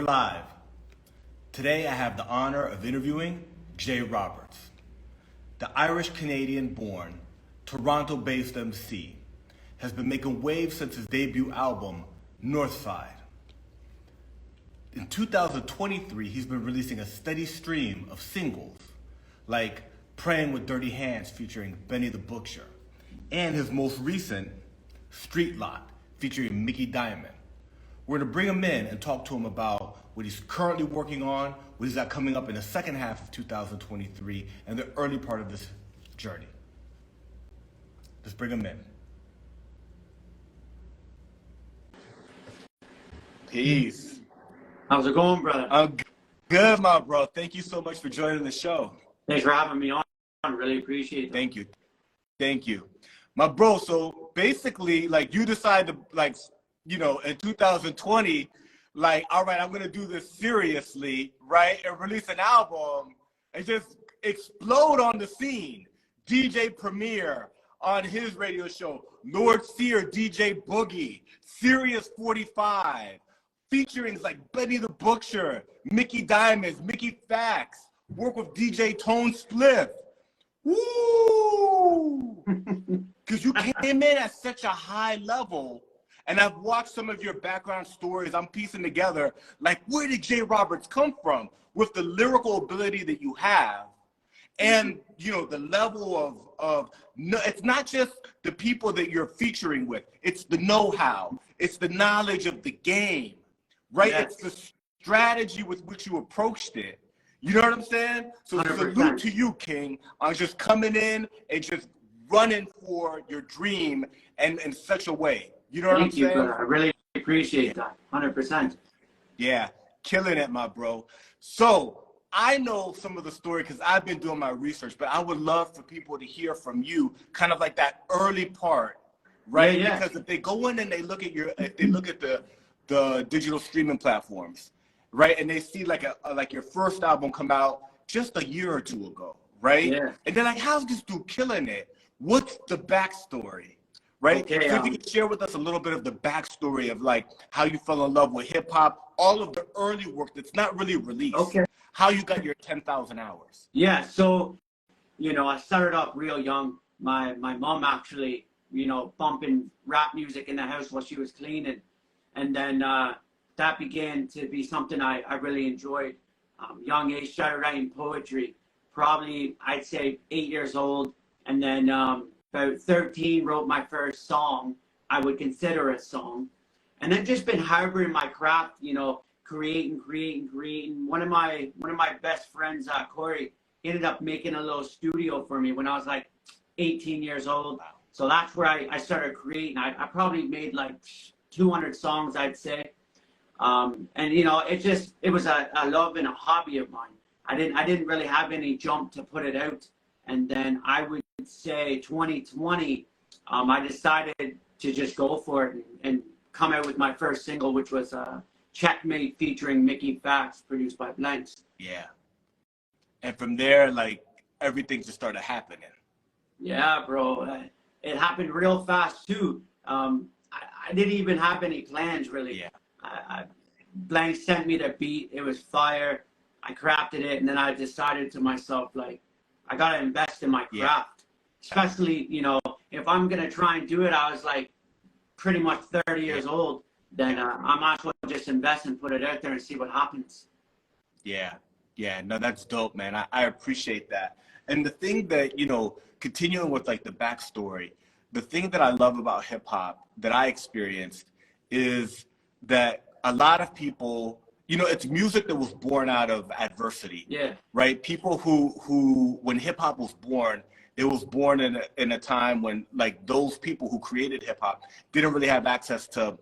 live. Today I have the honor of interviewing JRoberts, the Irish-Canadian born, Toronto-based MC, has been making waves since his debut album, Northside. In 2023, he's been releasing a steady stream of singles, like Praying with Dirty Handz featuring Benny the Butcher, and his most recent, Street Lot, featuring Mickey Diamond. We're gonna bring him in and talk to him about what he's currently working on, what he's got coming up in the second half of 2023, and the early part of this journey. Let's bring him in. Peace. How's it going, brother? I'm good, my bro. Thank you so much for joining the show. Thanks for having me on. I really appreciate it. Thank you. Thank you. My bro, so basically, like, you decided to, like, you know, in 2020, like, all right, I'm going to do this seriously, right? And release an album and just explode on the scene. DJ Premier on his radio show, Lord Sear, DJ Boogie, Sirius 45, featuring like Benny the Butcher, Mickey Diamonds, Mickey Factz, work with DJ Tone Spliff. Woo! Because you came in at such a high level, and I've watched some of your background stories. I'm piecing together, like, where did JRoberts come from with the lyrical ability that you have? And, you know, the level of it's not just the people that you're featuring with, it's the know-how, it's the knowledge of the game, right? Yes. It's the strategy with which you approached it. You know what I'm saying? So 100%. Salute to you, King, on just coming in and just running for your dream and in such a way. You know what I'm saying? Brother. I really appreciate that. 100%. Yeah, killing it, my bro. So I know some of the story because I've been doing my research, but I would love for people to hear from you, kind of like that early part, right? Yeah. Because if they go in and they look at the digital streaming platforms, right, and they see like your first album come out just a year or two ago, right? Yeah. And they're like, how's this dude killing it? What's the backstory? Right? Okay, so if you could share with us a little bit of the backstory of like how you fell in love with hip hop, all of the early work that's not really released. Okay. How you got your 10,000 hours. Yeah, so, you know, I started off real young. My mom actually, you know, bumping rap music in the house while she was cleaning. And then that began to be something I really enjoyed. Young age, started writing poetry, probably I'd say 8 years old. And then about 13, wrote my first song, I would consider a song. And then just been harboring my craft, you know, creating. One of my best friends, Corey, ended up making a little studio for me when I was like 18 years old. So that's where I started creating. I probably made like 200 songs, I'd say. And you know, it was a love and a hobby of mine. I didn't really have any jump to put it out. And then I would say 2020, I decided to just go for it and come out with my first single, which was Checkmate featuring Mickey Factz, produced by Blanks. Yeah. And from there, like, everything just started happening. Yeah, bro. It happened real fast, too. I didn't even have any plans, really. Yeah. Blanks sent me the beat. It was fire. I crafted it, and then I decided to myself, like, I got to invest in my craft. Yeah. Especially, you know, if I'm going to try and do it, I was, like, pretty much 30 years old. Then I might as well just invest and put it out there and see what happens. Yeah. Yeah. No, that's dope, man. I appreciate that. And the thing that, you know, continuing with like the backstory, the thing that I love about hip hop that I experienced is that a lot of people, you know, it's music that was born out of adversity. Yeah. Right. People who when hip hop was born, it was born in a time when like those people who created hip hop didn't really have access to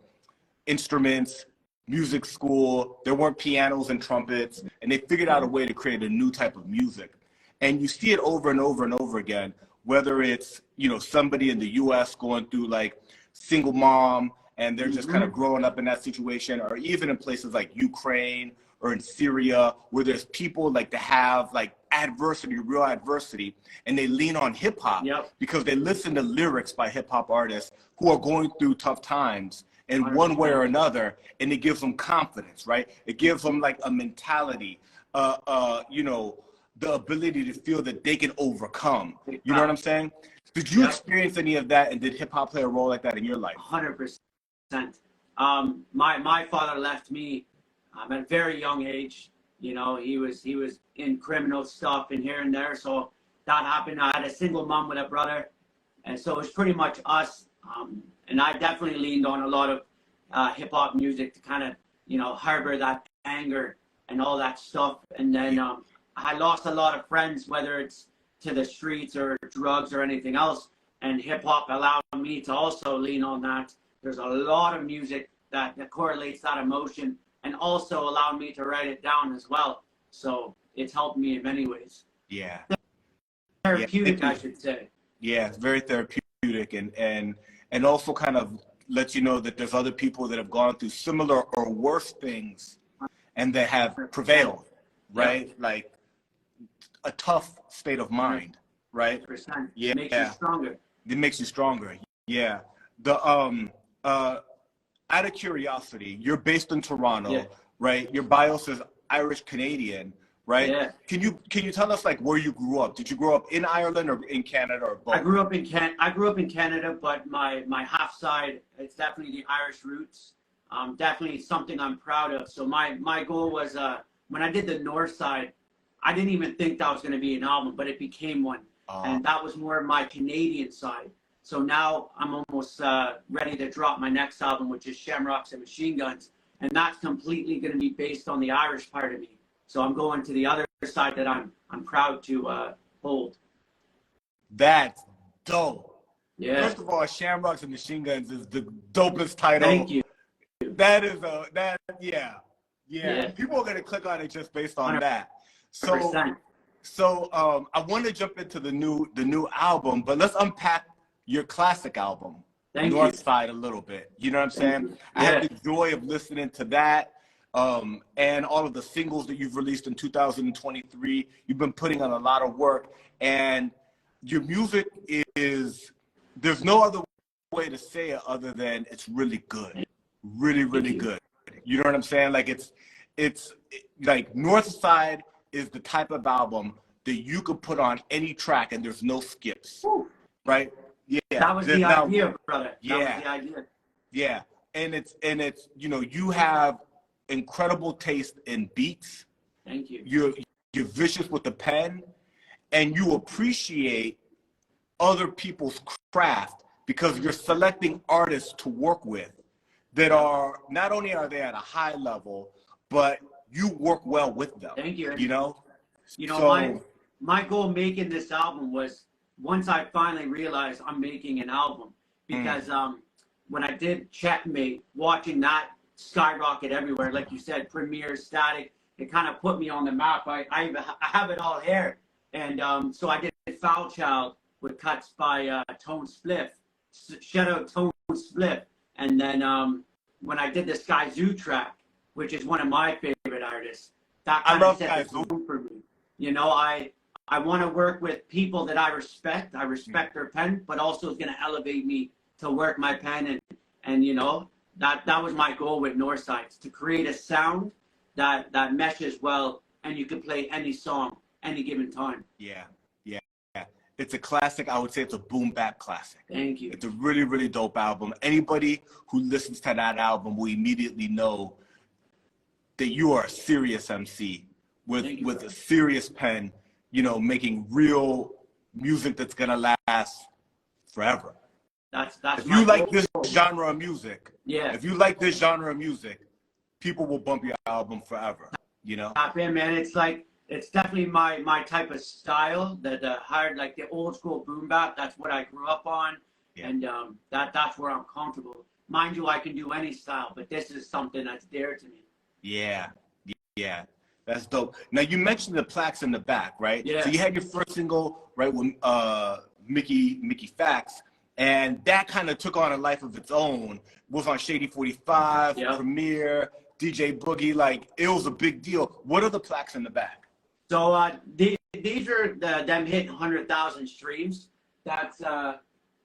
instruments, music school. There weren't pianos and trumpets, and they figured out a way to create a new type of music. And you see it over and over and over again, whether it's, you know, somebody in the US going through like single mom and they're just kind of growing up in that situation, or even in places like Ukraine or in Syria, where there's people like to have like adversity, real adversity, and they lean on hip hop because they listen to lyrics by hip hop artists who are going through tough times. in one way or another, and it gives them confidence, right? It gives them like a mentality, you know, the ability to feel that they can overcome. You know what I'm saying? Did you experience any of that, and did hip hop play a role like that in your life? 100%. My father left me at a very young age. You know, he was in criminal stuff and here and there. So that happened. I had a single mom with a brother, and so it was pretty much us. And I definitely leaned on a lot of hip hop music to kind of, you know, harbor that anger and all that stuff. And then I lost a lot of friends, whether it's to the streets or drugs or anything else. And hip hop allowed me to also lean on that. There's a lot of music that correlates that emotion, and also allowed me to write it down as well. So it's helped me in many ways. Yeah. Therapeutic, I should say. Yeah, it's very therapeutic, and also kind of lets you know that there's other people that have gone through similar or worse things and that have prevailed, right? Like a tough state of mind, right? 100%. Yeah. It makes you stronger. It makes you stronger. Yeah. The out of curiosity, you're based in Toronto, right? Your bio says Irish Canadian, right? Yeah. Can you tell us like where you grew up? Did you grow up in Ireland or in Canada or both? I grew up in Canada, but my half side, it's definitely the Irish roots. Definitely something I'm proud of. So my goal was when I did the north side, I didn't even think that was going to be an album, but it became one. And that was more of my Canadian side. So now I'm almost ready to drop my next album, which is Shamrocks and Machine Guns. And that's completely going to be based on the Irish part of me. So I'm going to the other side that I'm proud to hold. That's dope. Yeah. First of all, Shamrocks and Machine Guns is the dopest title. Thank you. That is yeah. People are gonna click on it just based on 100%. that. So I want to jump into the new album, but let's unpack your classic album, North Side, a little bit. You know what I'm saying? I had the joy of listening to that. And all of the singles that you've released in 2023. You've been putting on a lot of work, and your music is, there's no other way to say it other than it's really good. Really, really good. You know what I'm saying? Like it's like North Side is the type of album that you could put on any track and there's no skips. Right? Yeah. That was the idea, brother. That was the idea. Yeah. And it's, you know, you have incredible taste in beats. Thank you. You're vicious with the pen, and you appreciate other people's craft because you're selecting artists to work with that are, not only are they at a high level, but you work well with them. Thank you. You know? So, my goal making this album was, once I finally realized I'm making an album, because when I did Checkmate, watching that skyrocket everywhere, like you said, Premiere, Static, it kind of put me on the map. I have it all here. And so I did Foul Child with cuts by Tone Spliff. Shout out Tone Spliff. And then when I did the Skyzoo track, which is one of my favorite artists, that kind of set the tone for me. You know, I want to work with people that I respect. I respect their pen, but also is going to elevate me to work my pen. And you know, that was my goal with Northside, to create a sound that meshes well, and you can play any song, any given time. Yeah. It's a classic. I would say it's a boom bap classic. Thank you. It's a really, really dope album. Anybody who listens to that album will immediately know that you are a serious MC with a serious pen, you know, making real music that's gonna last forever. That's if you like this genre of music, yeah. If you like this genre of music, people will bump your album forever. You know? Yeah, man. It's like, it's definitely my type of style. The hard, like the old school boom bap. That's what I grew up on, and that's where I'm comfortable. Mind you, I can do any style, but this is something that's dear to me. Yeah, that's dope. Now you mentioned the plaques in the back, right? Yeah. So you had your first single, right, with Mickey Factz, and that kind of took on a life of its own. Was on Shady 45, Premiere, DJ Boogie. Like, it was a big deal. What are the plaques in the back? So these are them hitting 100,000 streams. That's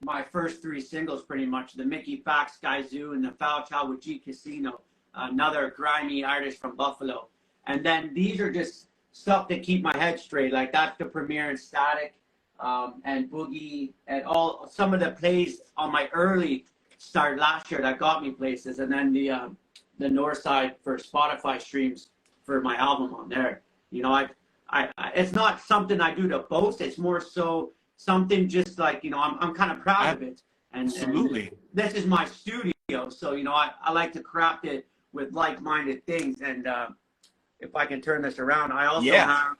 my first three singles pretty much. The Mickey Factz, Skyzoo, and the Foul Child with G Casino, another grimy artist from Buffalo. And then these are just stuff that keep my head straight. Like that's the premiere and Static, and Boogie, and all some of the plays on my early start last year that got me places. And then the North Side for Spotify streams for my album on there. You know, I it's not something I do to boast. It's more so something just like, you know, I'm kind of proud of it. And, absolutely. And this is my studio. So, you know, I like to craft it with like-minded things. And if I can turn this around, I also have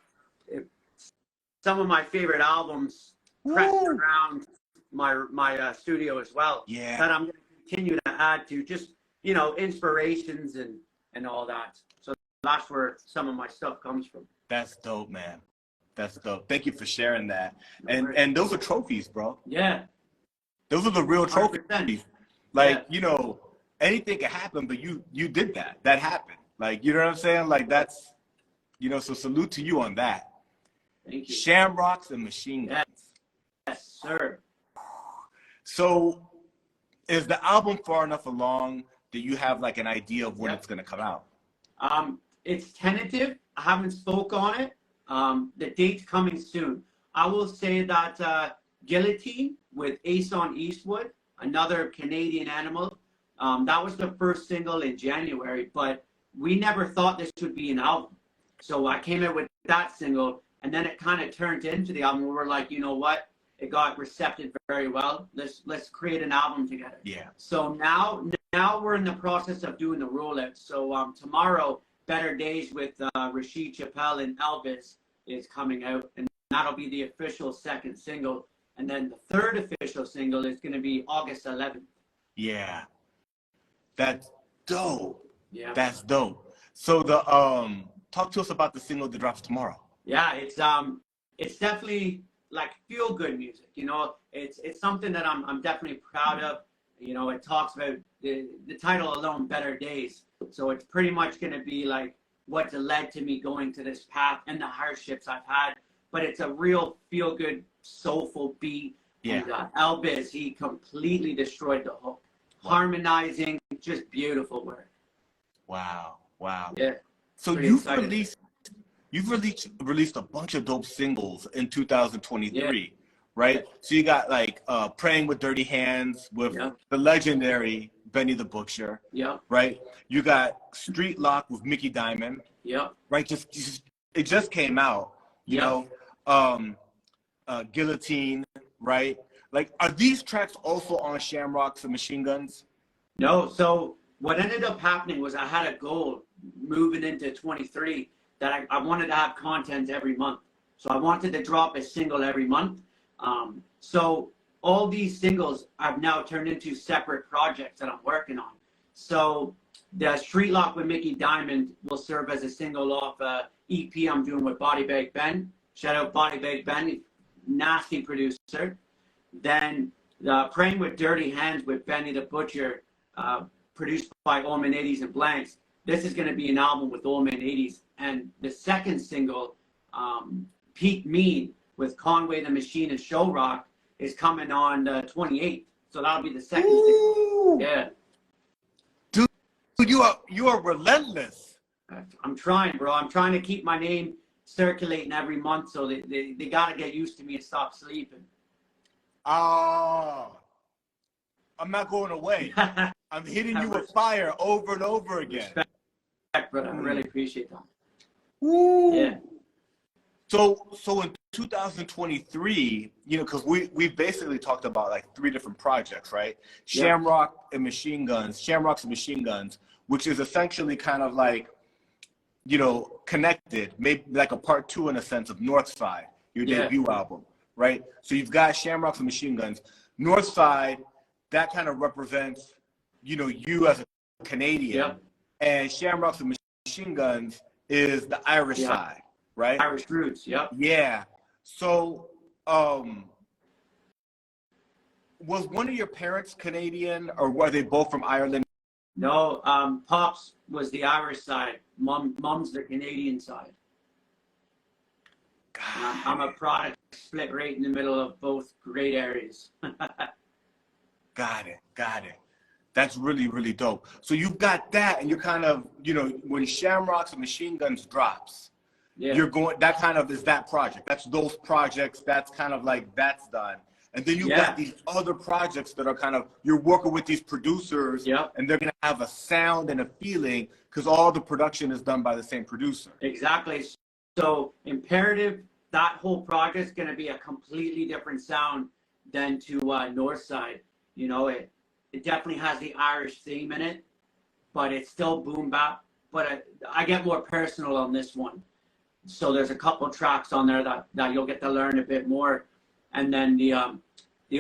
some of my favorite albums pressed around my studio as well. Yeah. That I'm going to continue to add to just, you know, inspirations and all that. So that's where some of my stuff comes from. That's dope, man. That's dope. Thank you for sharing that. And those are trophies, bro. Yeah. Those are the real trophies. 100%. Like, you know, anything can happen, but you did that. That happened. Like, you know what I'm saying? Like, that's, you know, so salute to you on that. Thank you. Shamrocks and Machine Guns. Yes, sir. So is the album far enough along that you have like an idea of when it's going to come out? It's tentative. I haven't spoke on it. The date's coming soon. I will say that Guillotine with Ason Eastwood, another Canadian animal, that was the first single in January, but we never thought this would be an album. So I came out with that single, and then it kind of turned into the album. We were like, you know what? It got receptive very well. Let's create an album together. Yeah. So now we're in the process of doing the rollout. So tomorrow, Better Days with Rashid Chappelle and Elvis is coming out, and that'll be the official second single. And then the third official single is going to be August 11th. Yeah. That's dope. Yeah. That's dope. So the talk to us about the single that drops tomorrow. Yeah, it's definitely like feel good music. You know, it's something that I'm definitely proud of. You know, it talks about the title alone, Better Days. So it's pretty much going to be like what's led to me going to this path and the hardships I've had. But it's a real feel good, soulful beat. Yeah. And Elvis, he completely destroyed the hook. Wow. Harmonizing, just beautiful work. Wow. Wow. Yeah. So you've released a bunch of dope singles in 2023, right? So you got like Praying with Dirty Handz with the legendary Benny the Butcher. Yeah. Right? You got Street Lock with Mickey Diamond. Yeah. Right? It just came out, you know. Guillotine, right? Like, are these tracks also on Shamrocks and Machine Guns? No. So what ended up happening was I had a goal moving into 23 that I wanted to have content every month. So I wanted to drop a single every month. So all these singles I've now turned into separate projects that I'm working on. So the Street Lock with Mickey Diamond will serve as a single off EP I'm doing with Body Bag Ben. Shout out Body Bag Ben, nasty producer. Then Praying with Dirty Handz with Benny the Butcher, produced by Old Man 80s and Blanks. This is going to be an album with Old Man 80s. And the second single, Peak Mean with Conway the Machine and Show Rock, is coming on the 28th. So that'll be the second single. Yeah. Dude, you are relentless. I'm trying, bro. I'm trying to keep my name circulating every month, so they got to get used to me and stop sleeping. I'm not going away. I'm hitting you with fire over and over again. Respect, brother. I really appreciate that. Woo. Yeah. So in 2023, you know, because we basically talked about like 3 different projects, right? Shamrocks and Machine Guns, which is essentially kind of like, you know, connected, maybe like a part 2 in a sense of North Side, your debut album, right? So you've got Shamrocks and Machine Guns. North Side, that kind of represents, you know, you as a Canadian, and Shamrocks and Machine Guns is the Irish side, right? Irish roots, Yeah. So, was one of your parents Canadian, or were they both from Ireland? No, Pops was the Irish side. Mom's the Canadian side. I'm a product split right in the middle of both great areas. Got it. Got it. That's really, really dope. So you've got that, and you're kind of, you know, when Shamrocks and Machine Guns drops, Yeah. you're going, that kind of is that project. That's those projects. That's kind of like, that's done. And then you've got these other projects that are kind of, you're working with these producers, and they're going to have a sound and a feeling because all the production is done by the same producer. Exactly. So Imperative, that whole project's going to be a completely different sound than to Northside. You know, it definitely has the Irish theme in it, but it's still boom bap. But I get more personal on this one. So there's a couple tracks on there that you'll get to learn a bit more. And then the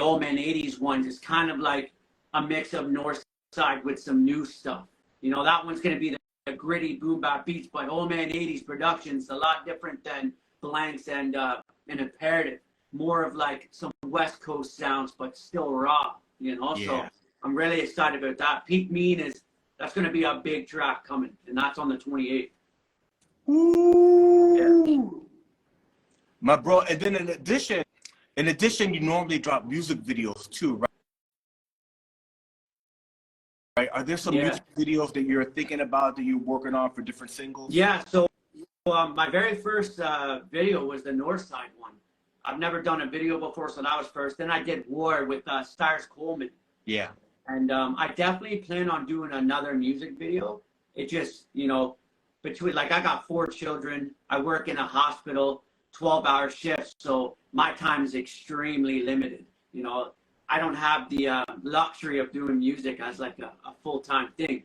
Old Man 80s one is kind of like a mix of Northside with some new stuff. You know, that one's going to be the gritty boom bap beats, but Old Man 80s production's a lot different than Blanks and Imperative. More of like some West Coast sounds, but still raw, you know? So I'm really excited about that. Peak Mean that's going to be a big track coming, and that's on the 28th. Ooh. Yeah. My bro, and then in addition, you normally drop music videos too, right? Right? Are there some music videos that you're thinking about that you're working on for different singles? Yeah, so my very first video was the Northside one. I've never done a video before, so that was first. Then I did War with Starz Coleman. Yeah. And I definitely plan on doing another music video. It just, you know, between, like, I got 4 children. I work in a hospital, 12-hour shifts, so my time is extremely limited. You know, I don't have the luxury of doing music as like a full-time thing,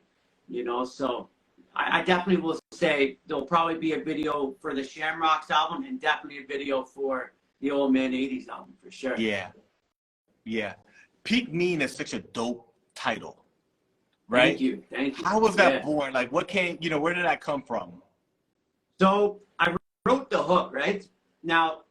you know, so I definitely will say there'll probably be a video for the Shamrocks album and definitely a video for the Old Man 80s album for sure. Yeah. Yeah. Peak Mean is such a dope title, right? Thank you. Thank you. How was that born? Like, what came, you know, where did that come from? So I wrote the hook, right? Now,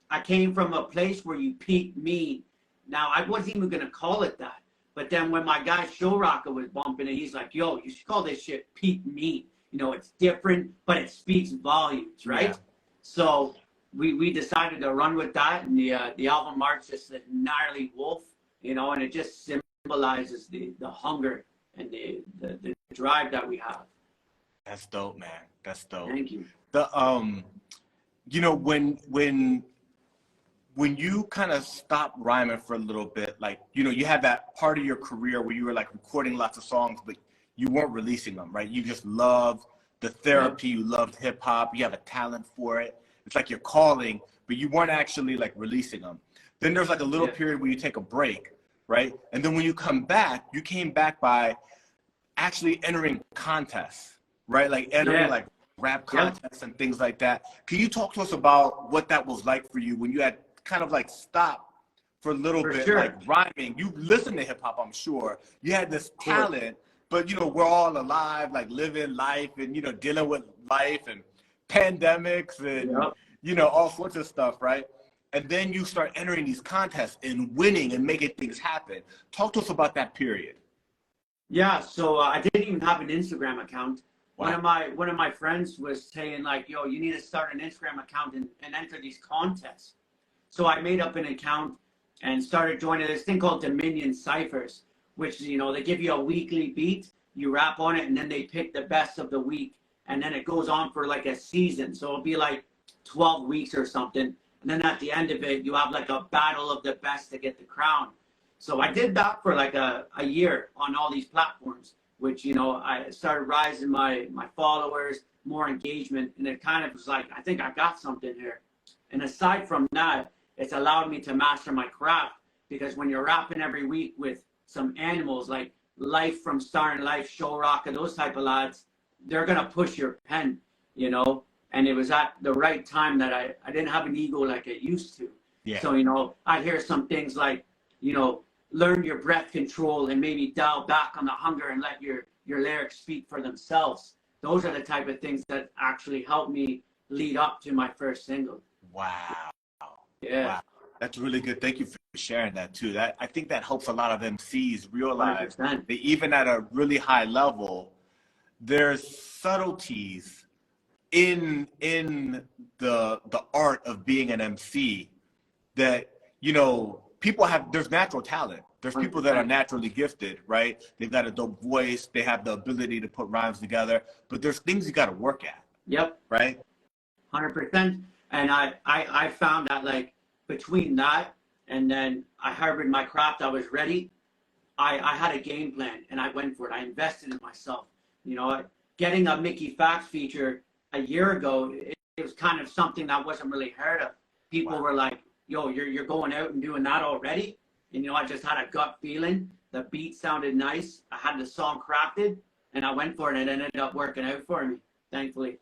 I came from a place where you peak mean. Now, I wasn't even going to call it that. But then when my guy Show Rocker was bumping it, he's like, yo, you should call this shit peak mean. You know, it's different, but it speaks volumes, right? Yeah. So we decided to run with that, and the album art's just a gnarly wolf, you know, and it just symbolizes the hunger and the drive that we have. That's dope, man. That's dope. Thank you. You know, when you kind of stopped rhyming for a little bit, like, you know, you had that part of your career where you were like recording lots of songs, but you weren't releasing them, right? You just loved the therapy, you loved hip hop, you have a talent for it. It's like your calling, but you weren't actually like releasing them. Then there's like a little period where you take a break, right? And then when you come back, you came back by actually entering contests, right? Like entering like rap contests and things like that. Can you talk to us about what that was like for you when you had kind of like stopped for a little bit, like rhyming? You listened to hip hop, I'm sure. You had this talent, but you know, we're all alive, like living life and, you know, dealing with life and pandemics and, you know, all sorts of stuff, right? And then you start entering these contests and winning and making things happen. Talk to us about that period. Yeah, so I didn't even have an Instagram account. Wow. One of my friends was saying like, yo, you need to start an Instagram account and enter these contests. So I made up an account and started joining this thing called Dominion Cyphers, which, you know, they give you a weekly beat, you rap on it, and then they pick the best of the week. And then it goes on for like a season. So it'll be like 12 weeks or something. And then at the end of it, you have like a battle of the best to get the crown. So I did that for like a year on all these platforms, which, you know, I started rising my followers, more engagement. And it kind of was like, I think I got something here. And aside from that, it's allowed me to master my craft, because when you're rapping every week with some animals like Life from Star and Life, Show Rock, and those type of lads, they're going to push your pen, you know, and it was at the right time that I didn't have an ego like I used to. Yeah. So, you know, I'd hear some things like, you know, learn your breath control and maybe dial back on the hunger and let your lyrics speak for themselves. Those are the type of things that actually helped me lead up to my first single. Wow. Yeah. Wow. That's really good. Thank you for sharing that too. I think that helps a lot of MCs realize 100%. that even at a really high level, there's subtleties in the art of being an MC that, you know, people have. There's natural talent. There's people that are naturally gifted, right? They've got a dope voice. They have the ability to put rhymes together. But there's things you got to work at. Yep. Right? 100%. And I found that, like, between that and then I harbored my craft, I was ready. I had a game plan and I went for it. I invested in myself. You know, getting a Mickey Factz feature a year ago, it was kind of something that wasn't really heard of. People were like, yo, you're going out and doing that already? And, you know, I just had a gut feeling. The beat sounded nice. I had the song crafted and I went for it and it ended up working out for me, thankfully.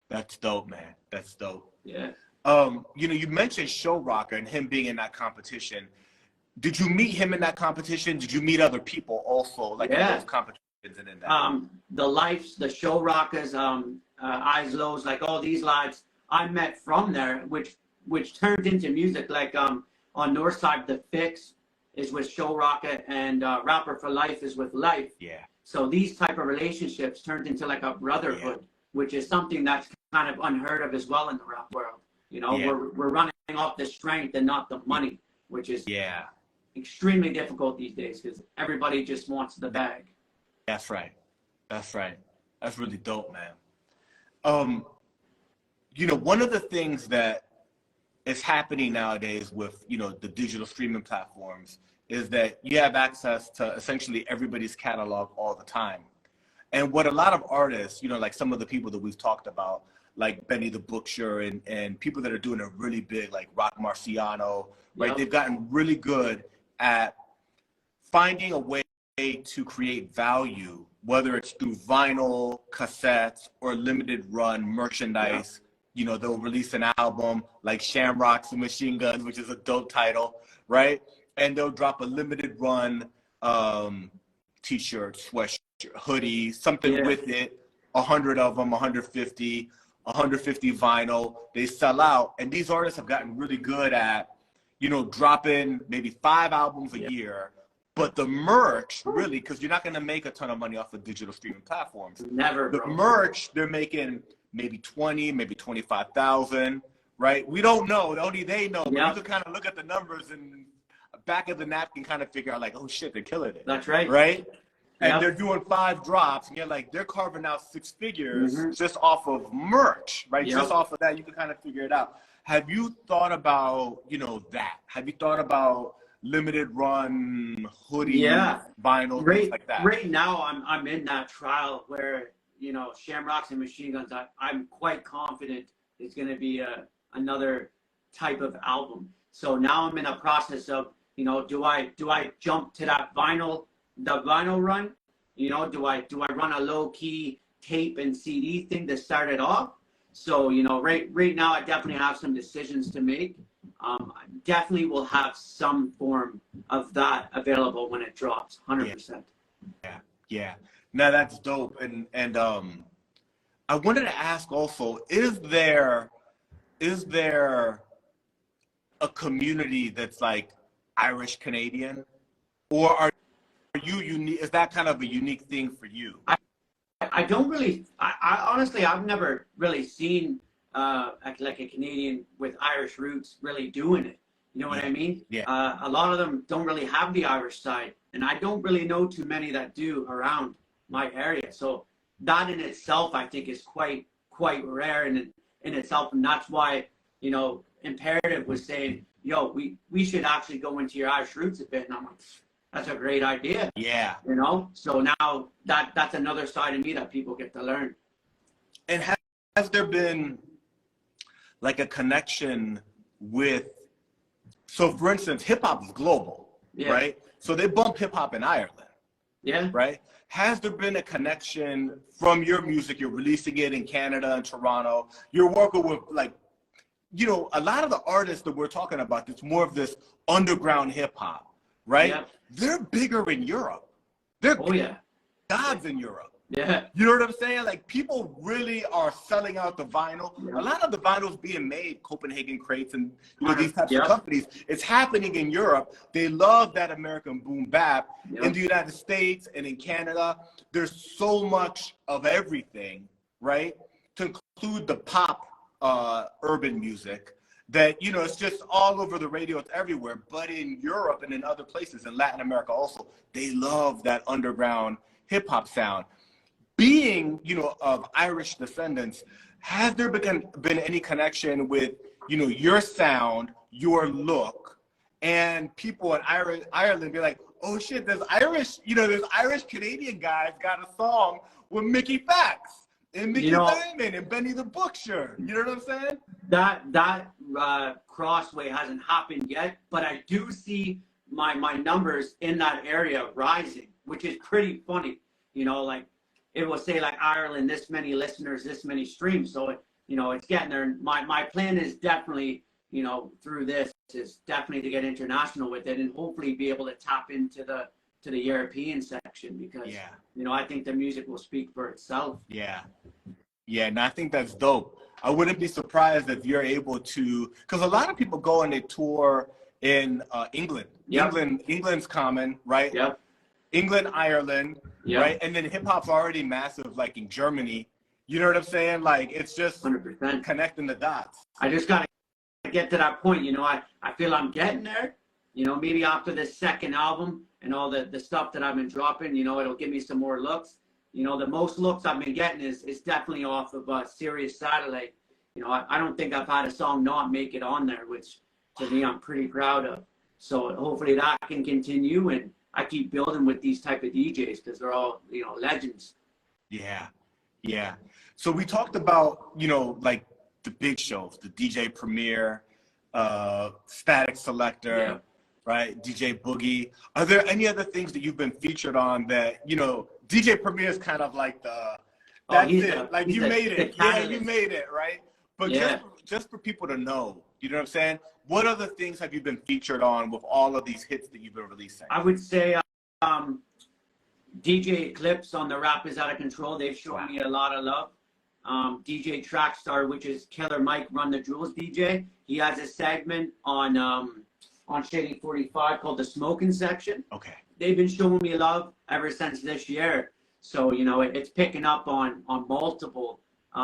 That's dope, man. That's dope. Yeah. You know, you mentioned Show Rocker and him being in that competition. Did you meet him in that competition? Did you meet other people also, like in those competitions and in that? The Lifes, the Show Rockers, Eyes Lows, like all these lads I met from there, which turned into music. Like on Northside, the Fix is with Show Rocker, and Rapper for Life is with Life. Yeah. So these type of relationships turned into like a brotherhood, which is something that's kind of unheard of as well in the rap world. You know, we're running off the strength and not the money, which is extremely difficult these days because everybody just wants the bag. That's right. That's right. That's really dope, man. You know, one of the things that is happening nowadays with, you know, the digital streaming platforms is that you have access to essentially everybody's catalog all the time. And what a lot of artists, you know, like some of the people that we've talked about, like Benny the Butcher and people that are doing it really big, like Rock Marciano, right? They've gotten really good at finding a way to create value, whether it's through vinyl, cassettes, or limited run merchandise. You know, they'll release an album like Shamrocks and Machine Guns, which is a dope title, right? And they'll drop a limited run t-shirt, sweatshirt, hoodie, something with it, 100 of them, 150 vinyl. They sell out. And these artists have gotten really good at, you know, dropping maybe 5 albums a year. But the merch, really, because you're not going to make a ton of money off of digital streaming platforms. Never. The merch, they're making maybe 20, maybe 25,000, right? We don't know. Only they know. But you can kind of look at the numbers and back of the napkin kind of figure out like, oh shit, they're killing it. That's right. Right? And they're doing 5 drops, and you're like, they're carving out 6 figures just off of merch, right? Just off of that, you can kind of figure it out. Have you thought about, you know, that? Have you thought about limited run hoodie, vinyl, things like that? Right now, I'm in that trial where, you know, Shamrocks and Machine Guns, I'm quite confident it's going to be another type of album. So now I'm in a process of, you know, do I jump to that vinyl run? You know, do I run a low key tape and CD thing to start it off? So, you know, right now I definitely have some decisions to make. I definitely will have some form of that available when it drops, 100%. Yeah. Now that's dope. And I wanted to ask also, is there a community that's like Irish Canadian, or are you unique? Is that kind of a unique thing for you? I don't really. I honestly, I've never really seen like a Canadian with Irish roots really doing it. You know what I mean? Yeah. A lot of them don't really have the Irish side, and I don't really know too many that do around my area. So that in itself, I think, is quite rare in itself, and that's why, you know, Imperative was saying, yo, we should actually go into your Irish roots a bit, and I'm like, that's a great idea. Yeah. You know, so now that's another side of me that people get to learn. And has there been like a connection with, so for instance, hip hop is global, right? So they bump hip hop in Ireland, right? Has there been a connection from your music? You're releasing it in Canada and Toronto. You're working with, like, you know, a lot of the artists that we're talking about, it's more of this underground hip hop, right? Yeah. They're bigger in Europe. They're gods in Europe. Yeah. You know what I'm saying? Like, people really are selling out the vinyl. Yeah. A lot of the vinyls being made, Copenhagen Crates and, you know, these types of companies, it's happening in Europe. They love that American boom bap. In the United States and in Canada, there's so much of everything, right? To include the pop urban music, that, you know, it's just all over the radio, it's everywhere. But in Europe and in other places, in Latin America also, they love that underground hip hop sound. Being, you know, of Irish descendants, has there been any connection with, you know, your sound, your look, and people in Ireland be like, oh shit, there's Irish Canadian guys got a song with Mickey Factz and Mickey Diamond and Benny the Butcher. You know what I'm saying? That crossway hasn't happened yet, but I do see my numbers in that area rising, which is pretty funny. You know, like it will say like Ireland, this many listeners, this many streams. So you know, it's getting there. My plan is definitely, you know, through this is definitely to get international with it and hopefully be able to tap into the European section because you know, I think the music will speak for itself. Yeah, and I think that's dope. I wouldn't be surprised if you're able to, because a lot of people go and they tour in England. Yep. England's common, right? Yep. England, Ireland, right? And then hip hop's already massive, like in Germany. You know what I'm saying? Like it's just 100%. Connecting the dots. I just gotta get to that point. You know, I feel I'm getting there. You know, maybe after this second album and all the stuff that I've been dropping, you know, it'll give me some more looks. You know, the most looks I've been getting is definitely off of Sirius Satellite. You know, I don't think I've had a song not make it on there, which to me I'm pretty proud of. So hopefully that can continue, and I keep building with these type of DJs because they're all, you know, legends. Yeah. So we talked about, you know, like the big shows, the DJ Premier, Static Selector, right? DJ Boogie. Are there any other things that you've been featured on that, you know, DJ Premier is kind of like that's it. Like you made it. Yeah, you made it, right? But just for people to know, you know what I'm saying? What other things have you been featured on with all of these hits that you've been releasing? I would say DJ Eclipse on the Rap Is Out of Control. They've shown me a lot of love. DJ Trackstar, which is Killer Mike, Run the Jewels DJ. He has a segment on Shady 45 called the Smoking Section. Okay. They've been showing me love ever since this year. So, you know, it's picking up on multiple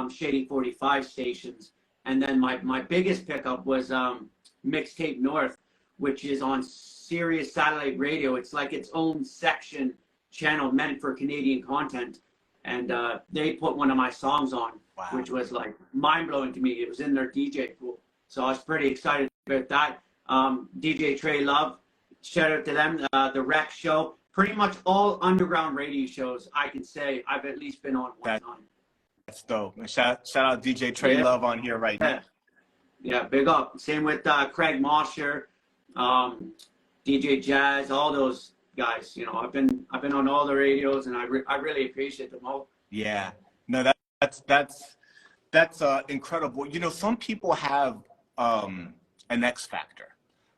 Shady 45 stations. And then my biggest pickup was Mixtape North, which is on Sirius Satellite Radio. It's like its own section channel meant for Canadian content. And they put one of my songs on, which was like mind-blowing to me. It was in their DJ pool. So I was pretty excited about that. DJ Trey Love, shout out to them. The Rec Show, pretty much all underground radio shows I can say I've at least been on one time. That's dope. And shout out DJ Trey Love on here right now. Yeah, big up. Same with Craig Mosher, DJ Jazz, all those guys. You know, I've been on all the radios, and I really appreciate them all. Yeah, no, that's incredible. You know, some people have an X factor,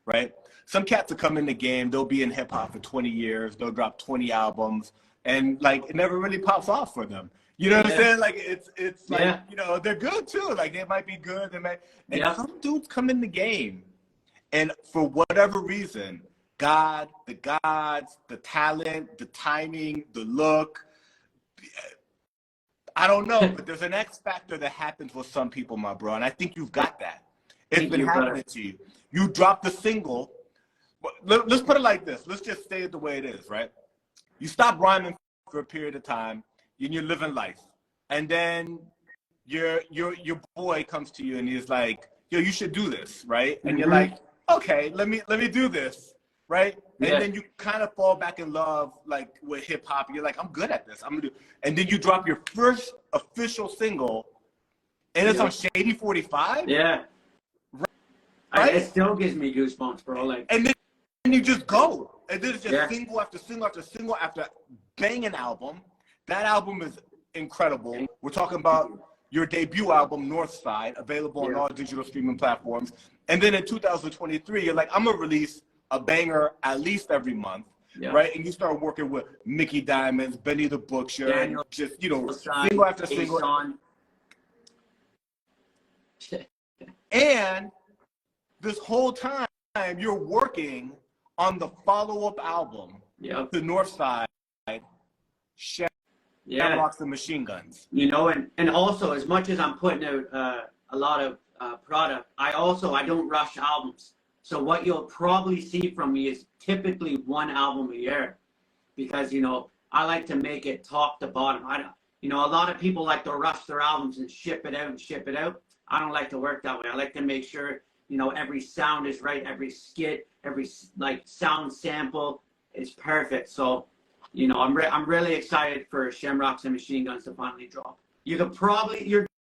right? Some cats will come in the game, they'll be in hip hop for 20 years, they'll drop 20 albums, and like it never really pops off for them. You know what I'm saying? Like it's like, you know, they're good too. Like they might be good, and some dudes come in the game, and for whatever reason, the gods, the talent, the timing, the look, I don't know, but there's an X factor that happens with some people, my bro, and I think you've got that. It's been happening to you. You dropped the single. Let's put it like this. Let's just say it the way it is, right? You stop rhyming for a period of time, and you're living life, and then your boy comes to you and he's like, "Yo, you should do this," right? And you're like, "Okay, let me do this." Right? And then you kind of fall back in love, like with hip hop. You're like, I'm good at this. I'm gonna do. And then you drop your first official single, and it's on Shady 45. Yeah. Right? It still gives me goosebumps, bro. Like, and then you just go, and then it's just single after single after single after banging album. That album is incredible. We're talking about your debut album, North Side, available on all digital streaming platforms. And then in 2023, you're like, I'm gonna release a banger at least every month, right? And you start working with Mickey Diamonds, Benny the Butcher, and just, you know, single after single. And this whole time, you're working on the follow-up album to North Side, Shamrocks and Machine Guns. You know, and also, as much as I'm putting out a lot of product. I don't rush albums. So what you'll probably see from me is typically one album a year, because, you know, I like to make it top to bottom. You know, a lot of people like to rush their albums and ship it out and ship it out. I don't like to work that way. I like to make sure, you know, every sound is right, every skit, every like sound sample is perfect. So, you know, I'm really excited for Shamrocks and Machine Guns to finally drop. You're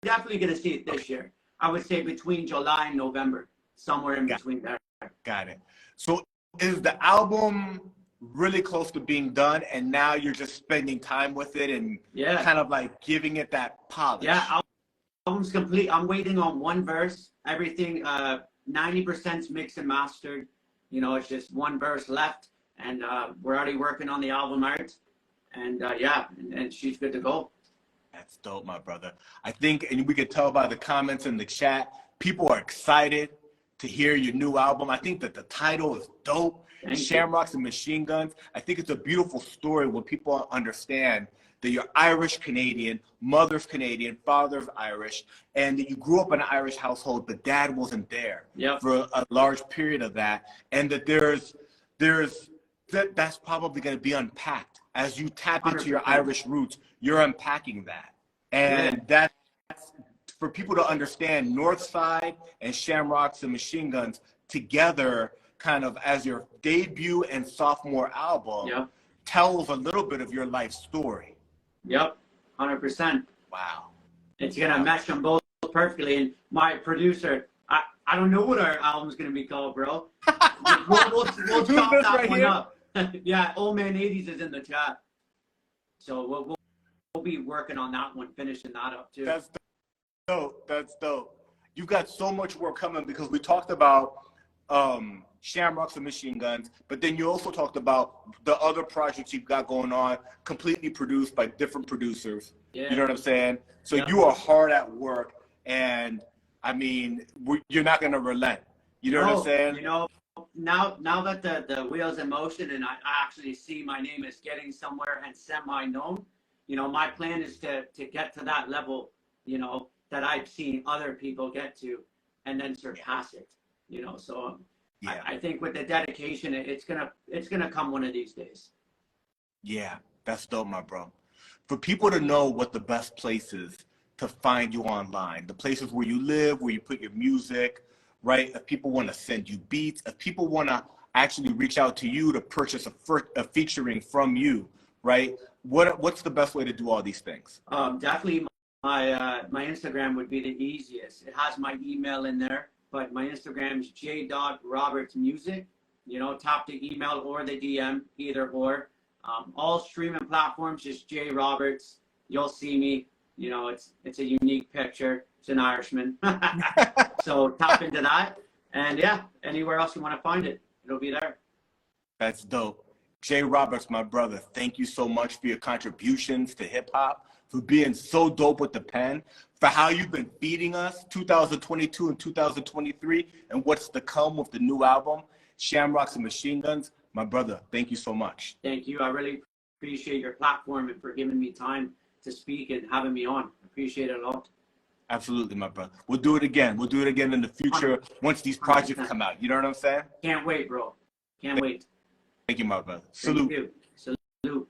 definitely going to see it this year. I would say between July and November, somewhere in between there. Got it. So is the album really close to being done, and now you're just spending time with it and kind of like giving it that polish? Yeah, album's complete. I'm waiting on one verse. Everything 90% mixed and mastered. You know, it's just one verse left, and we're already working on the album art. And and she's good to go. That's dope, my brother. I think, and we could tell by the comments in the chat, people are excited to hear your new album. I think that the title is dope. Shamrocks and Machine Guns. I think it's a beautiful story when people understand that you're Irish Canadian, mother's Canadian, father's Irish, and that you grew up in an Irish household, but dad wasn't there for a large period of that, and that that's probably going to be unpacked as you tap into 100%. Your Irish roots. You're unpacking that, and that's for people to understand. Northside and Shamrocks and Machine Guns together, kind of as your debut and sophomore album, tells a little bit of your life story. Yep, 100%. Wow. It's going to mesh them both perfectly. And my producer, I don't know what our album's going to be called, bro. we'll chop that one up. Yeah, Old Man 80s is in the chat. So we'll be working on that one, finishing that up too. That's dope. That's dope. You've got so much work coming, because we talked about Shamrocks and Machine Guns, but then you also talked about the other projects you've got going on, completely produced by different producers. You know what I'm saying? So you are hard at work, and I mean, you're not going to relent. You know what I'm saying? You know, now that the wheel's in motion and I actually see my name is getting somewhere and semi-known, you know, my plan is to get to that level, you know, that I've seen other people get to, and then surpass it, you know. So I think with the dedication, it's gonna come one of these days. Yeah, that's dope, my bro. For people to know what the best places to find you online, the places where you live, where you put your music, right? If people want to send you beats, if people want to actually reach out to you to purchase a featuring from you, right? What's the best way to do all these things? Definitely my Instagram would be the easiest. It has my email in there, but my Instagram is j.robertsmusic. You know, tap the email or the DM, either or. All streaming platforms, just JRoberts. You'll see me. You know, it's a unique picture. It's an Irishman. So tap into that. And yeah, anywhere else you want to find it, it'll be there. That's dope. JRoberts, my brother, thank you so much for your contributions to hip hop, for being so dope with the pen, for how you've been feeding us 2022 and 2023, and what's to come with the new album, Shamrocks and Machine Guns. My brother, thank you so much. Thank you. I really appreciate your platform and for giving me time to speak and having me on. Appreciate it a lot. Absolutely, my brother. We'll do it again. We'll do it again in the future once these projects come out. You know what I'm saying? Can't wait, bro. Can't wait. Thank you, my brother. Salute. Thank you. Salute.